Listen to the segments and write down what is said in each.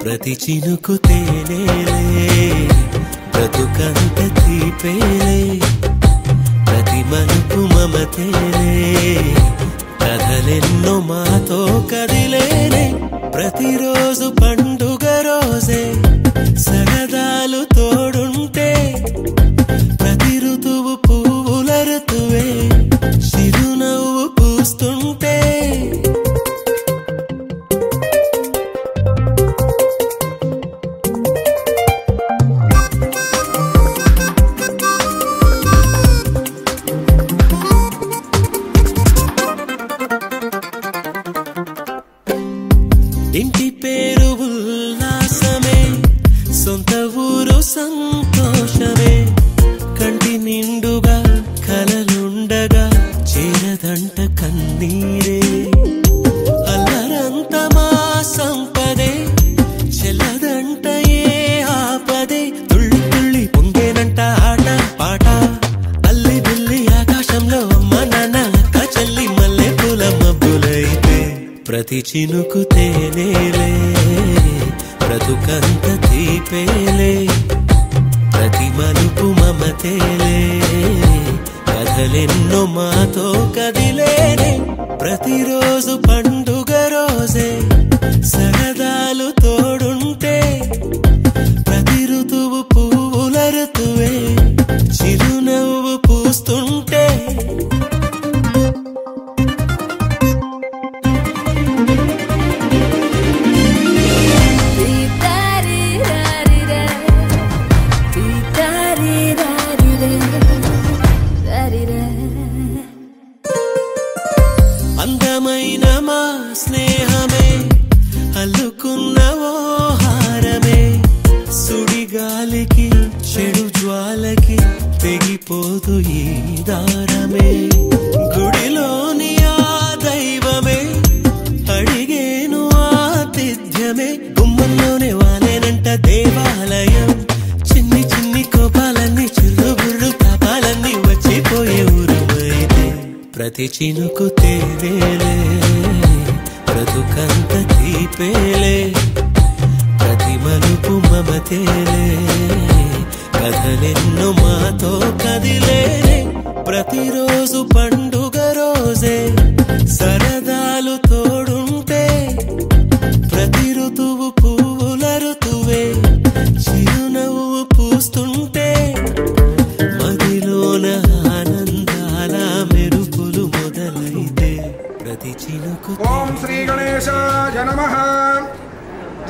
ప్రతి చినుకు తేనేలే బ్రతుకంత తీపేలే ప్రతి మలుపు మమతేలే కథలెన్నో మాతో కదిలేనే ప్రతిరోజు పండుగ రోజే సరదాలు తోడుంటే ప్రతి ఋతువు పువ్వుల ఋతువే చిరునవ్వు పూస్తుంటే ఇంటి పేరు ఉల్లాసమే సొంత ఊరు సంతోషమే కంటి నిండుగా కలలుండగా చేరదంట కన్నీరే అల్లరంత మా సంపదే చెల్లదంట ఏ ఆపదే తుళ్ళి తుళ్ళి పొంగేనంట ఆట పాట అల్లి బిల్లి ఆకాశంలో అమ్మ నాన్న అక్క చెల్లి మల్లె పూల మబ్బులైతే ప్రతి చినుకు తేనేలే బ్రతుకంత తీపేలే ప్రతి మలుపు మమతేలే కథలెన్నో మాతో కదిలేనే ప్రతిరోజు పండుగ రోజే సరదాలు తోడుంటే ప్రతి ఋతువు పువ్వుల ఋతువే చిరునవ్వు పూస్తుంటే అందమైన మా స్నేహమే అల్లుకున్న ఓ హారమే సుడిగాలికి చెడు జ్వాలకి తెగిపోదు ఈ దారమే గుడిలోని ఆ దైవమే అడిగేను ఆతిథ్యమే గుమ్మంలోనే వాలేనంట దేవాలయం చిన్ని చిన్ని కోపాలన్నీ చిల్లుబుర్రు తాపాలన్నీ వచ్చిపోయే ఊరుమైతే ప్రతి చినుకు తేనేలే బ్రతుకంత తీపేలే ప్రతి మలుపు మమతేలే కథలెన్నో మాతో కదిలేనే ప్రతిరోజు పండుగ రోజే సరదాలు తోడుంటే ప్రతి ఋతువు పువ్వుల ఋతువే చిరునవ్వు పూస్తుంటే మదిలోన ఆనందాల మెరుపు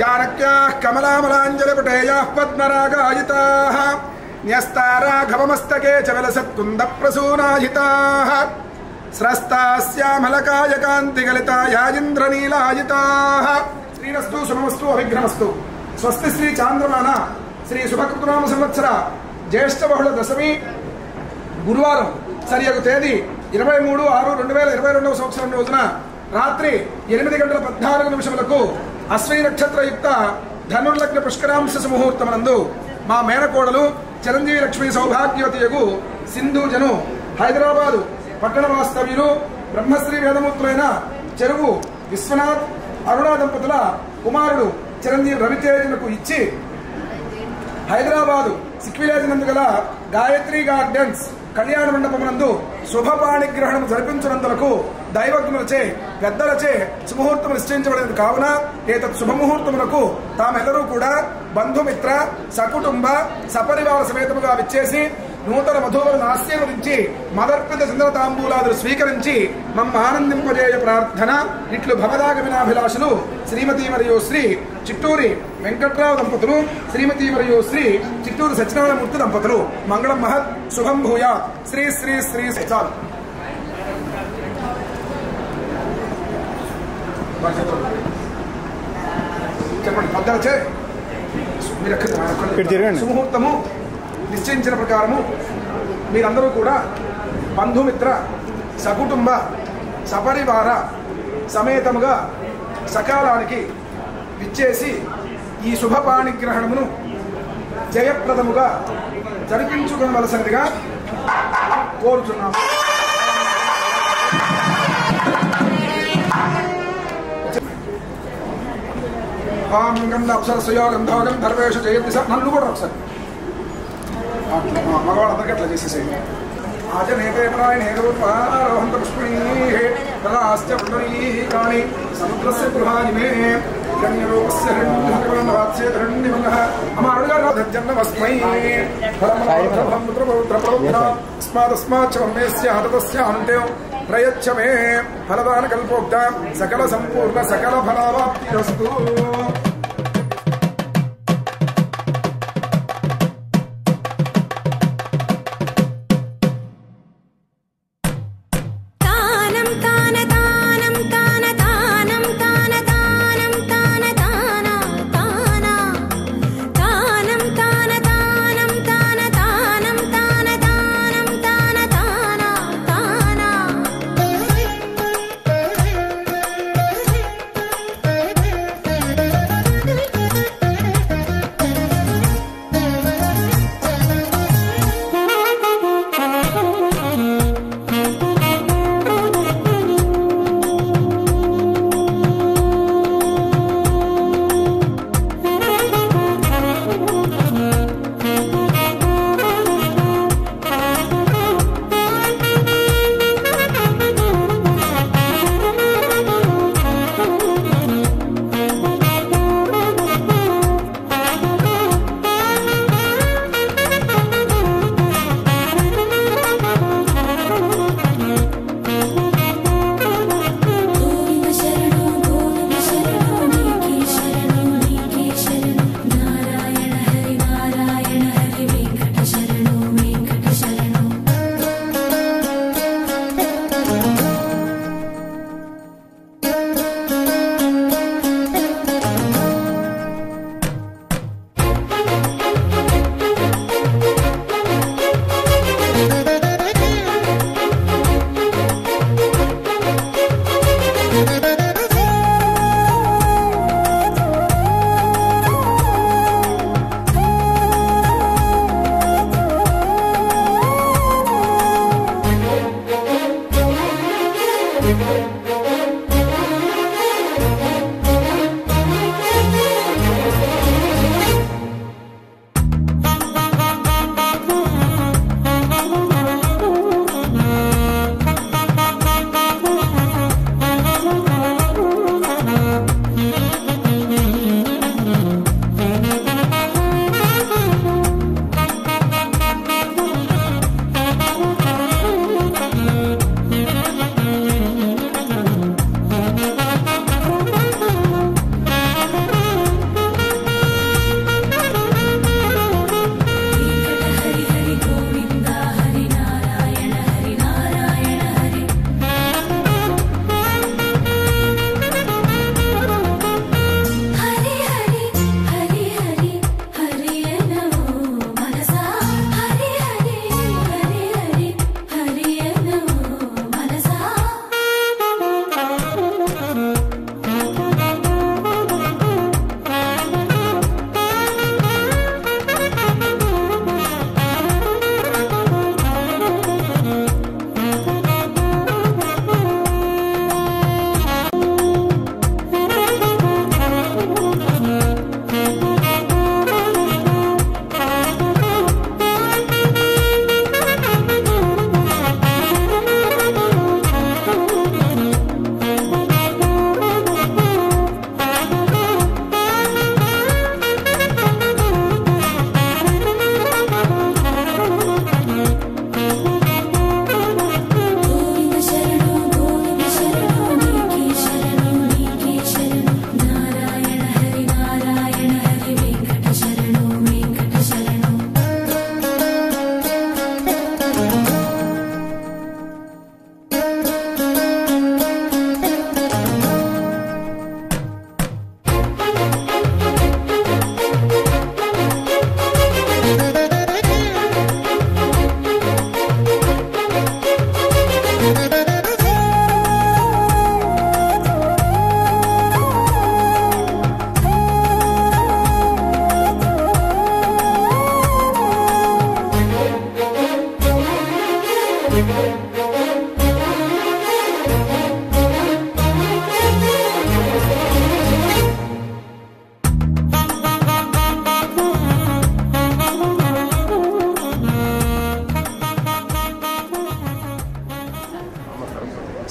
जानक्याः कमलामलाञ्जलिपुटेयाः पद्मरागायिताः न्यस्ताराघवमस्तके च विलसत्कुन्दप्रसूनाहिताः स्रस्तास्यामलकायकान्तिगलिताया इन्द्रनीलायिताः श्रीरस्तु शुभमस्तु अभिघ्नमस्तु स्वस्ति श्री चांद्रमान श्री शुभकृतनाम संवत्सर ज्येष्ठ बहुल दशमी गुरुवाరం సరియగు తేదీ 23/6/2022 సంవత్సరం రోజున రాత్రి 8:14 అశ్విని నక్షత్రయుక్త ధనుర్లగ్న పుష్కరాంశ ముహూర్తమనందు మా మేనకోడలు చిరంజీవి లక్ష్మీ సౌభాగ్యవతియగు సింధూజను హైదరాబాదు పట్టణ వాస్తవ్యులు బ్రహ్మశ్రీ వేదమూర్తులైన చెరువు విశ్వనాథ్ అరుణ దంపతుల కుమారుడు చిరంజీవి రవితేజనకు ఇచ్చి హైదరాబాదు సిక్విలేజ్ నందు గల గాయత్రి గార్డెన్స్ కళ్యాణ మండపమునందు శుభపాణిగ్రహణం జరిపించినందులకు దైవజ్ఞులచే పెద్దలచే శుభముహూర్తం నిశ్చయించబడినది కావున ఏతత్ శుభముహూర్తమునకు తామెల్లరూ కూడా బంధుమిత్ర సకుటుంబ సపరివార సమేతముగా విచ్చేసి నూతన వధువులను ఆశీర్వదించి మదర్పిత చంద్ర తాంబూలాదులు స్వీకరించి మమ్మ ఆనందింపజేయ ప్రార్థన ఇట్లు భవదాగమనాభిలాషులు శ్రీమతి మరియు శ్రీ చిట్టూరి వెంకట్రావు దంపతులు శ్రీమతి మరియు శ్రీ చిట్టూరి సత్యనారాయణమూర్తి దంపతులు మంగళం మహత్ శుభం భూయాత్ శ్రీ శ్రీ శ్రీ చాలు చెప్పండి పద్దలచే సుముహూర్తము నిశ్చయించిన ప్రకారము మీరందరూ కూడా బంధుమిత్ర సకుటుంబ సపరివార సమేతముగా సకాలానికి విచ్చేసి ఈ శుభపాణిగ్రహణమును జయప్రదముగా జరిపించుకోవలసినదిగా కోరుచున్నాము. అప్సరస్యో గంధోగం ధర్వేషు జయతి నన్ను కూడా ఒకసారి మగవాళ్ళందరికీ అట్లా చేసేసేయండి. ఆచనేపరాయణేహంత పుష్పణీ తదాశ్చ పుండరీకాణి సముద్రస్య గృహాని మే హిరణ్యరూపస్య హిరణ్యవాత్స్యరణ్యమన్నః అమారుగార్ధజన్మస్మై తస్మాదస్మాచ్చ హతస్య అంత్యం ప్రయచ్చ మే ఫలదాన కల్పోక్త సకల సంపూర్ణ సకల ఫలావాప్తిరస్తు.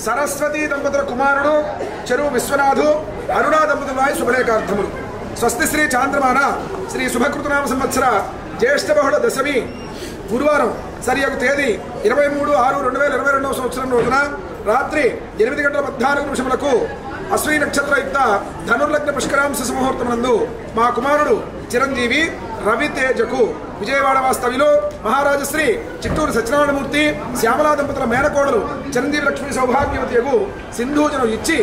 సరస్వతీ దంపతుల కుమారుడు చెరువు విశ్వనాథు అరుణా దంపతుల వారి శుభలేఖార్థములు. స్వస్తి శ్రీ చాంద్రమాన శ్రీ శుభకృతనామ సంవత్సర జ్యేష్ఠ బహుళ దశమి గురువారం సరియగు తేదీ 23/6/2022 సంవత్సరం రోజున రాత్రి 8:14 అశ్విని నక్షత్రయుక్త ధనుర్లగ్న పుష్కరాంశ ముహూర్తమునందు మా కుమారుడు చిరంజీవి రవితేజకు విజయవాడ వాస్తవ్యులు మహారాజశ్రీ చిత్తూరు సత్యనారాయణమూర్తి శ్యామలా దంపతుల మేనకోడలు చిరంజీవి లక్ష్మీ సౌభాగ్యవతియకు సింధూజనం ఇచ్చి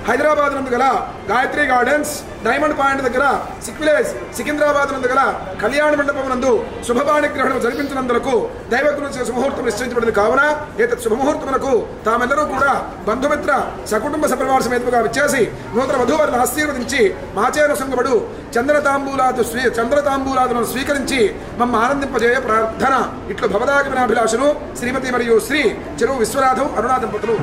హైదరాబాద్ నందు గల గాయత్రి గార్డెన్స్ డైమండ్ పాయింట్ దగ్గర సిక్ విలేజ్ సికింద్రాబాద్ నందు గల కళ్యాణ మండపం నందు శుభపాణి గ్రహణం జరిపించినందుకు దైవజ్ఞుల ముహూర్తం నిశ్చయించబడింది కావున ఏతత్ శుభముహూర్తములకు తామెల్లరూ కూడా బంధుమిత్ర సకుటుంబ సపరివార సమేతముగా విచ్చేసి నూతన వధూవరులను ఆశీర్వదించి మాచేన సంగబడు చంద్రతాంబూలాదులను స్వీకరించి మమ్మ ఆనందింపజేయ ప్రార్థన. ఇట్లు భవదాగమనాభిలాషులు శ్రీమతి మరియు శ్రీ చెరువు విశ్వనాథం అరుణా దంపతులు.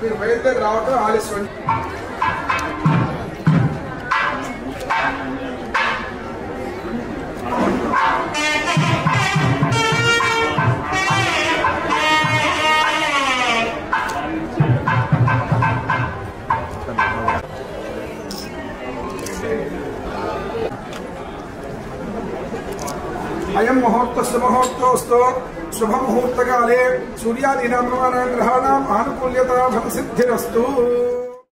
మీరు బయలుదేరి రావటం ఆలస్యం. అయం ముహూర్తస్సు ముహూర్తోస్తు శుభముహూర్తకాలే సూర్యాదీనాం గ్రహాణాం ఆనుకూల్యతా ఫలసిద్ధిరస్తు.